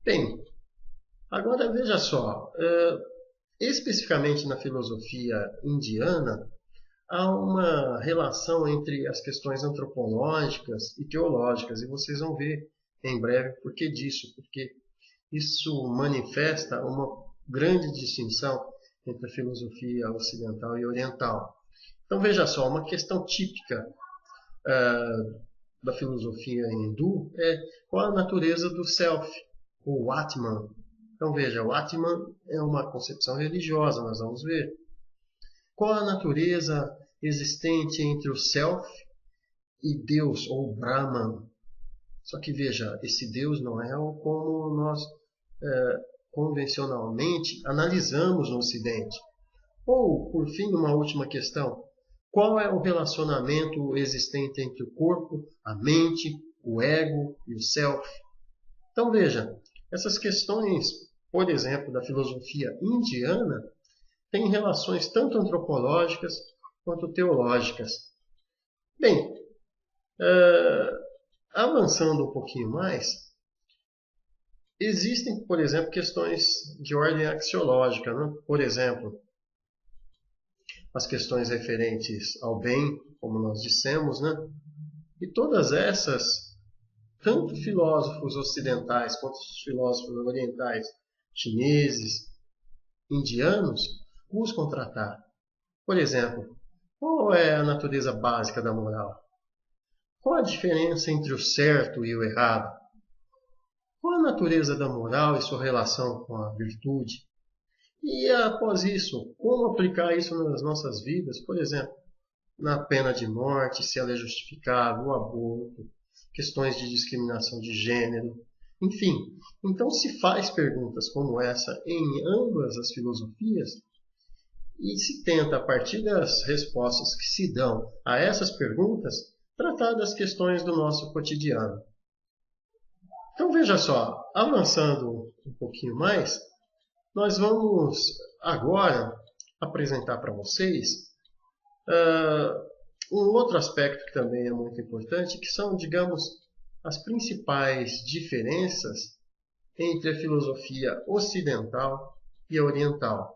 Bem, agora veja só, especificamente na filosofia indiana, há uma relação entre as questões antropológicas e teológicas, e vocês vão ver em breve por que disso, porque isso manifesta uma grande distinção entre a filosofia ocidental e oriental. Então veja só, uma questão típica da filosofia hindu é qual a natureza do self, o Atman. Então veja, o Atman é uma concepção religiosa, nós vamos ver. Qual a natureza existente entre o self e Deus, ou Brahman? Só que veja, esse Deus não é como nós convencionalmente analisamos no Ocidente. Ou, por fim, uma última questão. Qual é o relacionamento existente entre o corpo, a mente, o ego e o self? Então veja, essas questões, por exemplo, da filosofia indiana, têm relações tanto antropológicas quanto teológicas. Bem, avançando um pouquinho mais, existem, por exemplo, questões de ordem axiológica, né? Por exemplo, as questões referentes ao bem, como nós dissemos, né? E todas essas, tanto filósofos ocidentais quanto filósofos orientais, chineses, indianos, buscam tratar. Por exemplo, qual é a natureza básica da moral? Qual a diferença entre o certo e o errado? Qual a natureza da moral e sua relação com a virtude? E após isso, como aplicar isso nas nossas vidas? Por exemplo, na pena de morte, se ela é justificável, o aborto, questões de discriminação de gênero, enfim. Então se faz perguntas como essa em ambas as filosofias e se tenta, a partir das respostas que se dão a essas perguntas, tratar das questões do nosso cotidiano. Então veja só, avançando um pouquinho mais, nós vamos agora apresentar para vocês um outro aspecto que também é muito importante, que são, digamos, as principais diferenças entre a filosofia ocidental e a oriental,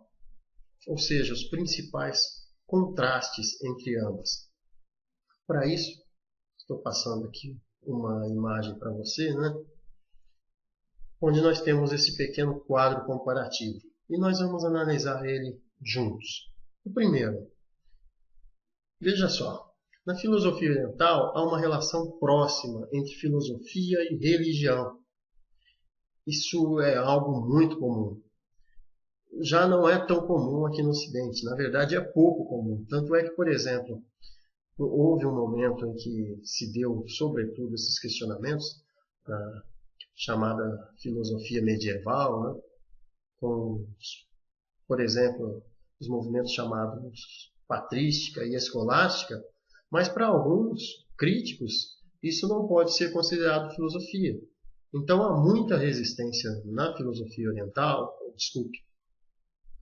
ou seja, os principais contrastes entre ambas. Para isso, estou passando aqui uma imagem para você, né? Onde nós temos esse pequeno quadro comparativo. E nós vamos analisar ele juntos. O primeiro, veja só, na filosofia oriental há uma relação próxima entre filosofia e religião. Isso é algo muito comum. Já não é tão comum aqui no Ocidente, na verdade é pouco comum. Tanto é que, por exemplo, houve um momento em que se deu, sobretudo, esses questionamentos, chamada filosofia medieval, né? Com, por exemplo, os movimentos chamados patrística e escolástica, mas para alguns críticos isso não pode ser considerado filosofia. Então há muita resistência na filosofia oriental,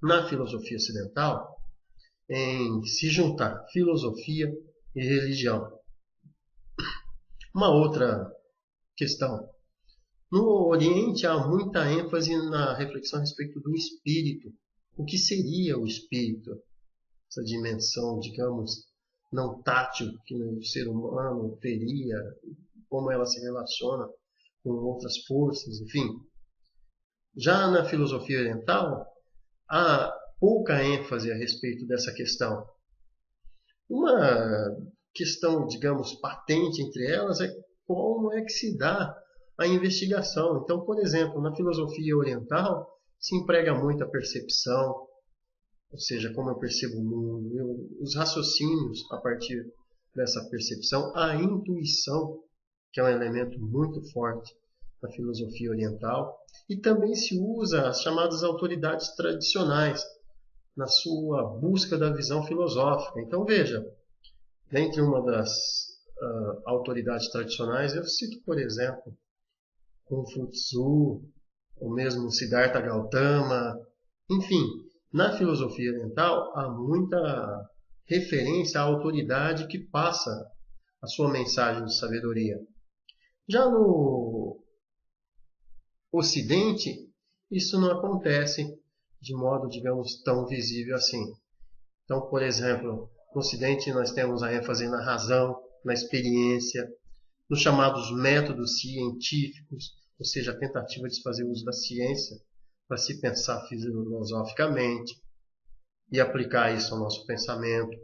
na filosofia ocidental, em se juntar filosofia e religião. Uma outra questão. No Oriente há muita ênfase na reflexão a respeito do espírito. O que seria o espírito? Essa dimensão, digamos, não tátil que o ser humano teria, como ela se relaciona com outras forças, enfim. Já na filosofia oriental, há pouca ênfase a respeito dessa questão. Uma questão, digamos, patente entre elas é como é que se dá a investigação. Então, por exemplo, na filosofia oriental se emprega muito a percepção, ou seja, como eu percebo o mundo, os raciocínios a partir dessa percepção, a intuição, que é um elemento muito forte na filosofia oriental, e também se usa as chamadas autoridades tradicionais na sua busca da visão filosófica. Então, veja, dentre uma das autoridades tradicionais, eu cito, por exemplo, Confutsu, ou mesmo Siddhartha Gautama, enfim, na filosofia oriental há muita referência à autoridade que passa a sua mensagem de sabedoria. Já Ocidente, isso não acontece de modo, digamos, tão visível assim. Então, por exemplo, no Ocidente nós temos a ênfase na razão, na experiência, nos chamados métodos científicos, ou seja, a tentativa de fazer uso da ciência para se pensar filosoficamente e aplicar isso ao nosso pensamento.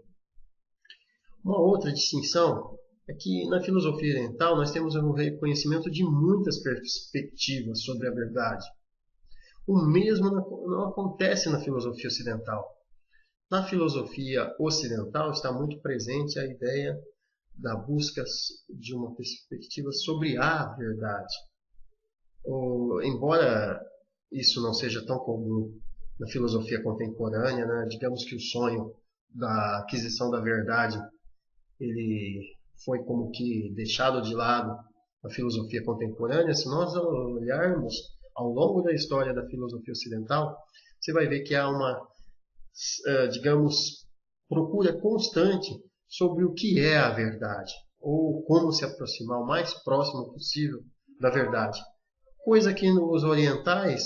Uma outra distinção é que na filosofia oriental nós temos um reconhecimento de muitas perspectivas sobre a verdade. O mesmo não acontece na filosofia ocidental. Na filosofia ocidental está muito presente a ideia da busca de uma perspectiva sobre a verdade. Embora isso não seja tão comum na filosofia contemporânea, né? Digamos que o sonho da aquisição da verdade ele foi como que deixado de lado na filosofia contemporânea. Se nós olharmos ao longo da história da filosofia ocidental, você vai ver que há uma, digamos, procura constante sobre o que é a verdade, ou como se aproximar o mais próximo possível da verdade. Coisa que nos orientais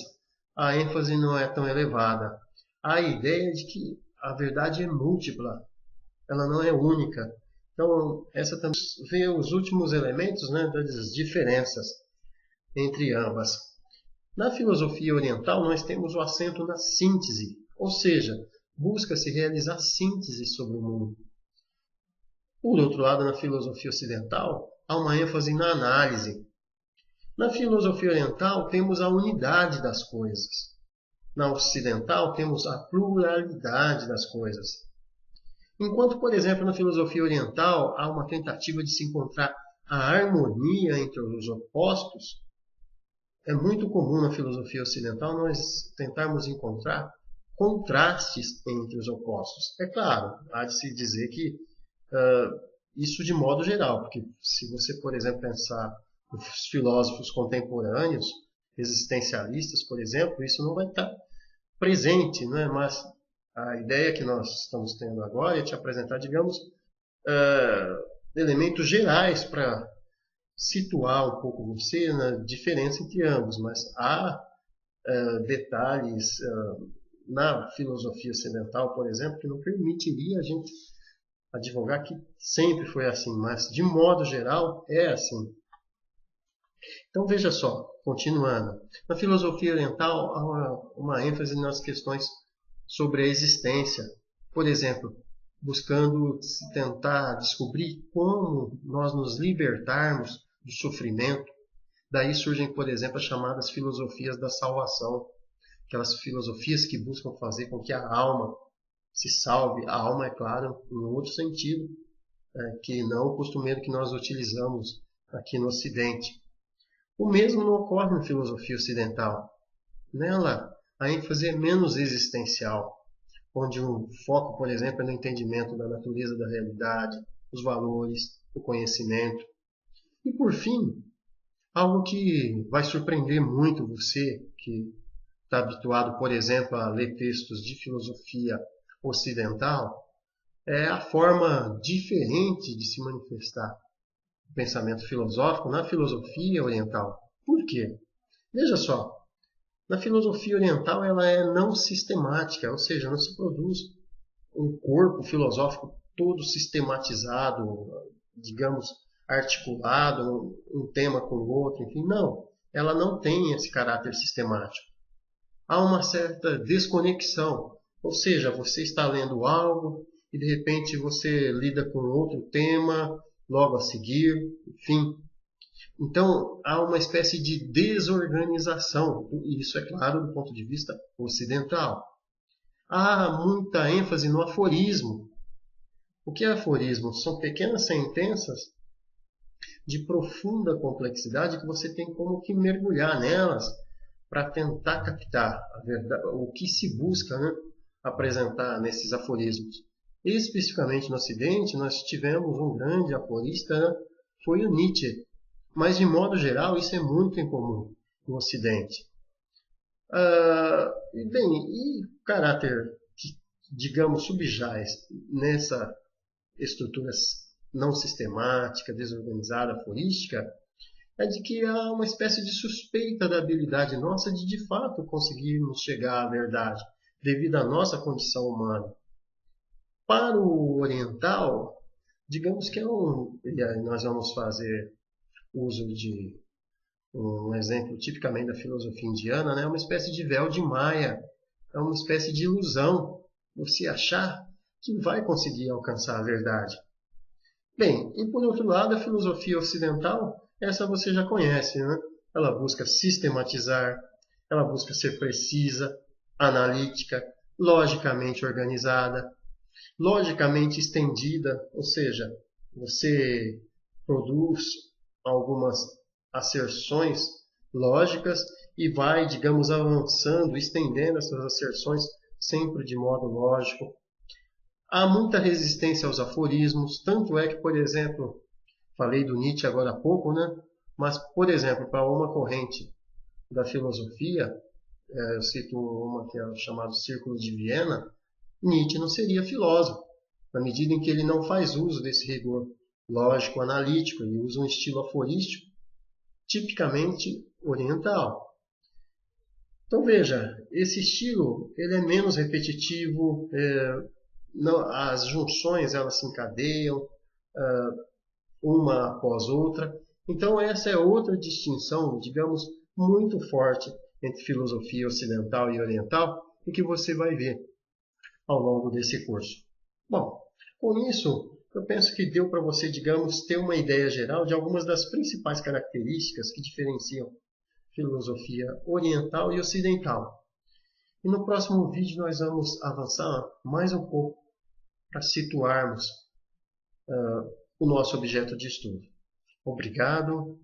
a ênfase não é tão elevada. Há a ideia de que a verdade é múltipla, ela não é única. Então, essa também vê os últimos elementos, né, das diferenças entre ambas. Na filosofia oriental, nós temos o acento na síntese, ou seja, busca-se realizar síntese sobre o mundo. Por outro lado, na filosofia ocidental, há uma ênfase na análise. Na filosofia oriental, temos a unidade das coisas. Na ocidental, temos a pluralidade das coisas. Enquanto, por exemplo, na filosofia oriental há uma tentativa de se encontrar a harmonia entre os opostos, é muito comum na filosofia ocidental nós tentarmos encontrar contrastes entre os opostos. É claro, há de se dizer que isso de modo geral, porque se você, por exemplo, pensar nos filósofos contemporâneos, existencialistas, por exemplo, isso não vai estar presente, né? Mas a ideia que nós estamos tendo agora é te apresentar, digamos, elementos gerais para situar um pouco você na diferença entre ambos, mas há detalhes na filosofia ocidental, por exemplo, que não permitiria a gente advogar que sempre foi assim, mas de modo geral é assim. Então veja só, continuando, na filosofia oriental há uma ênfase nas questões sobre a existência, por exemplo, buscando tentar descobrir como nós nos libertarmos do sofrimento. Daí surgem, por exemplo, as chamadas filosofias da salvação, aquelas filosofias que buscam fazer com que a alma se salve. A alma, é claro, em outro sentido, que não o costumeiro que nós utilizamos aqui no Ocidente. O mesmo não ocorre na filosofia ocidental. Nela, a ênfase é menos existencial, onde o foco, por exemplo, é no entendimento da natureza da realidade, os valores, o conhecimento. E, por fim, algo que vai surpreender muito você, que está habituado, por exemplo, a ler textos de filosofia ocidental, é a forma diferente de se manifestar o pensamento filosófico na filosofia oriental. Por quê? Veja só, na filosofia oriental ela é não sistemática, ou seja, não se produz um corpo filosófico todo sistematizado, digamos, articulado, um tema com o outro, enfim, não. Ela não tem esse caráter sistemático. Há uma certa desconexão, ou seja, você está lendo algo e de repente você lida com outro tema logo a seguir, enfim. Então, há uma espécie de desorganização, e isso é claro do ponto de vista ocidental. Há muita ênfase no aforismo. O que é aforismo? São pequenas sentenças de profunda complexidade que você tem como que mergulhar nelas para tentar captar a verdade, o que se busca, né, apresentar nesses aforismos. Especificamente no Ocidente, nós tivemos um grande aforista, né, foi o Nietzsche. Mas, de modo geral, isso é muito incomum no Ocidente. E o caráter, digamos, subjaz nessa estrutura não sistemática, desorganizada, aforística, é de que há uma espécie de suspeita da habilidade nossa de fato conseguirmos chegar à verdade, devido à nossa condição humana. Para o oriental, digamos que e aí nós vamos fazer uso de um exemplo tipicamente da filosofia indiana, né? É uma espécie de véu de Maia, é uma espécie de ilusão, você achar que vai conseguir alcançar a verdade. Bem, e por outro lado, a filosofia ocidental, essa você já conhece, né? Ela busca sistematizar, ela busca ser precisa, analítica, logicamente organizada, logicamente estendida, ou seja, você produz algumas asserções lógicas e vai, digamos, avançando, estendendo essas asserções sempre de modo lógico. Há muita resistência aos aforismos, tanto é que, por exemplo, falei do Nietzsche agora há pouco, né? Mas, por exemplo, para uma corrente da filosofia, eu cito uma que é o chamado Círculo de Viena, Nietzsche não seria filósofo, na medida em que ele não faz uso desse rigor lógico analítico, ele usa um estilo aforístico tipicamente oriental. Então veja, esse estilo ele é menos repetitivo, as junções elas se encadeiam uma após outra. Então essa é outra distinção, digamos, muito forte entre filosofia ocidental e oriental e que você vai ver ao longo desse curso. Bom, com isso, eu penso que deu para você, digamos, ter uma ideia geral de algumas das principais características que diferenciam filosofia oriental e ocidental. E no próximo vídeo nós vamos avançar mais um pouco para situarmos o nosso objeto de estudo. Obrigado